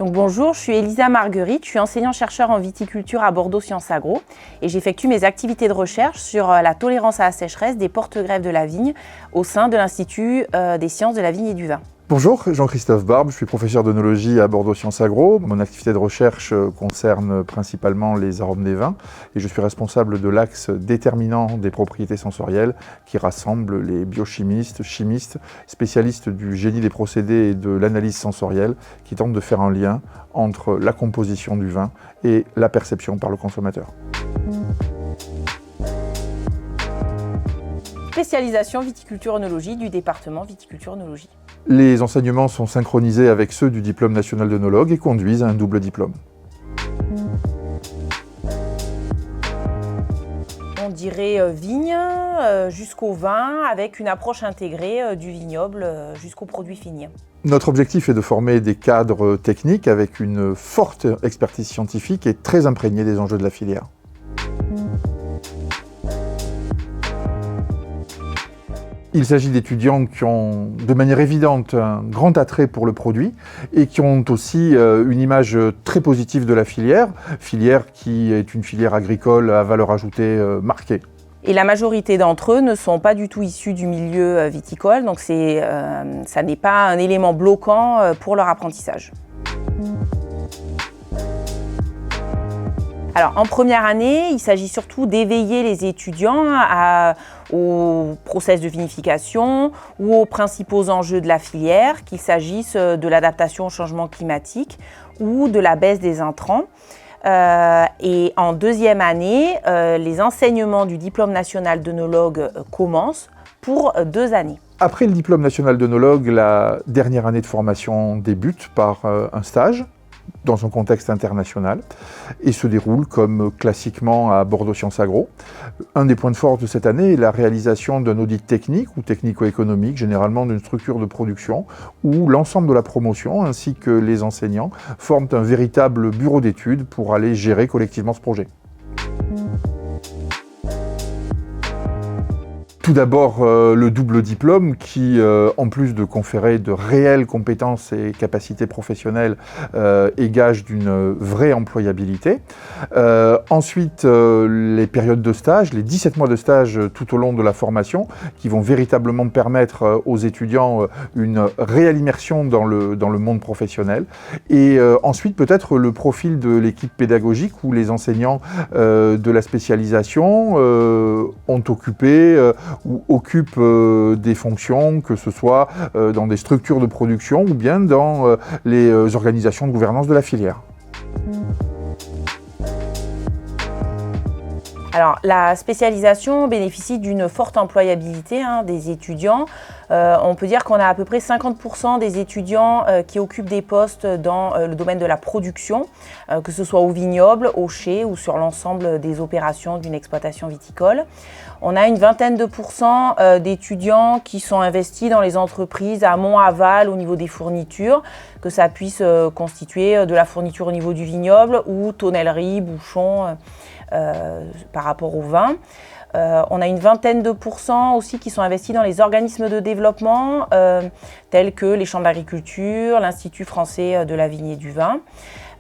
Donc bonjour, je suis Elisa Marguerite, je suis enseignant-chercheur en viticulture à Bordeaux Sciences Agro et j'effectue mes activités de recherche sur la tolérance à la sécheresse des porte-greffes de la vigne au sein de l'Institut des sciences de la vigne et du vin. Bonjour, Jean-Christophe Barbe, je suis professeur d'œnologie à Bordeaux Sciences Agro. Mon activité de recherche concerne principalement les arômes des vins et je suis responsable de l'axe déterminant des propriétés sensorielles qui rassemble les biochimistes, chimistes, spécialistes du génie des procédés et de l'analyse sensorielle qui tentent de faire un lien entre la composition du vin et la perception par le consommateur. Spécialisation viticulture-œnologie du département viticulture-œnologie. Les enseignements sont synchronisés avec ceux du diplôme national d'œnologue et conduisent à un double diplôme. On dirait vigne jusqu'au vin avec une approche intégrée du vignoble jusqu'au produit fini. Notre objectif est de former des cadres techniques avec une forte expertise scientifique et très imprégnée des enjeux de la filière. Il s'agit d'étudiants qui ont de manière évidente un grand attrait pour le produit et qui ont aussi une image très positive de la filière qui est une filière agricole à valeur ajoutée marquée. Et la majorité d'entre eux ne sont pas du tout issus du milieu viticole, donc ça n'est pas un élément bloquant pour leur apprentissage. Alors, en première année, il s'agit surtout d'éveiller les étudiants au process de vinification ou aux principaux enjeux de la filière, qu'il s'agisse de l'adaptation au changement climatique ou de la baisse des intrants. Et en deuxième année, les enseignements du diplôme national d'œnologue commencent pour 2 années. Après le diplôme national d'œnologue, la dernière année de formation débute par un stage dans un contexte international et se déroule comme classiquement à Bordeaux Sciences Agro. Un des points de force de cette année est la réalisation d'un audit technique ou technico-économique, généralement d'une structure de production, où l'ensemble de la promotion ainsi que les enseignants forment un véritable bureau d'études pour aller gérer collectivement ce projet. Tout d'abord, le double diplôme qui, en plus de conférer de réelles compétences et capacités professionnelles, est gage d'une vraie employabilité. Ensuite, les périodes de stage, les 17 mois de stage tout au long de la formation, qui vont véritablement permettre aux étudiants une réelle immersion dans le monde professionnel. Et ensuite, peut-être le profil de l'équipe pédagogique où les enseignants de la spécialisation ont occupé ou occupent des fonctions, que ce soit dans des structures de production ou bien dans les organisations de gouvernance de la filière. Alors, la spécialisation bénéficie d'une forte employabilité des étudiants. On peut dire qu'on a à peu près 50% des étudiants qui occupent des postes dans le domaine de la production, que ce soit au vignoble, au chai ou sur l'ensemble des opérations d'une exploitation viticole. On a une vingtaine de pourcents d'étudiants qui sont investis dans les entreprises amont-aval au niveau des fournitures, que ça puisse constituer de la fourniture au niveau du vignoble ou tonnellerie, bouchons par rapport au vin. On a une vingtaine de pourcents aussi qui sont investis dans les organismes de développement tels que les chambres d'agriculture, l'Institut français de la vigne et du vin.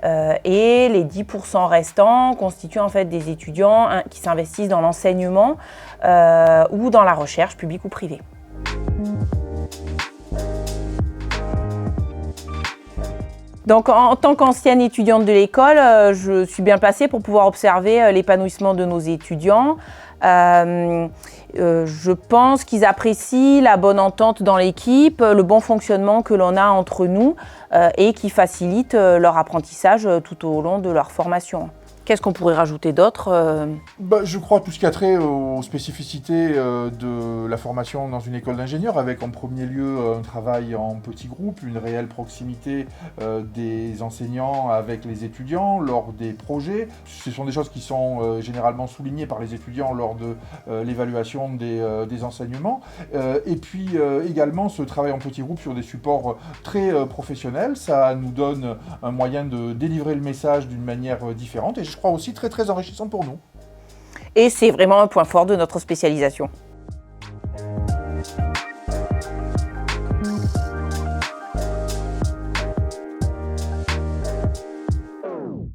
Et les 10% restants constituent en fait des étudiants qui s'investissent dans l'enseignement ou dans la recherche publique ou privée. Donc, en tant qu'ancienne étudiante de l'école, je suis bien placée pour pouvoir observer l'épanouissement de nos étudiants. Je pense qu'ils apprécient la bonne entente dans l'équipe, le bon fonctionnement que l'on a entre nous et qui facilite leur apprentissage tout au long de leur formation. Qu'est-ce qu'on pourrait rajouter d'autre Je crois tout ce qui a trait aux spécificités de la formation dans une école d'ingénieur, avec en premier lieu un travail en petits groupes, une réelle proximité des enseignants avec les étudiants lors des projets. Ce sont des choses qui sont généralement soulignées par les étudiants lors de l'évaluation des enseignements. Et puis également ce travail en petits groupes sur des supports très professionnels, ça nous donne un moyen de délivrer le message d'une manière différente et je crois aussi très enrichissant pour nous. Et c'est vraiment un point fort de notre spécialisation.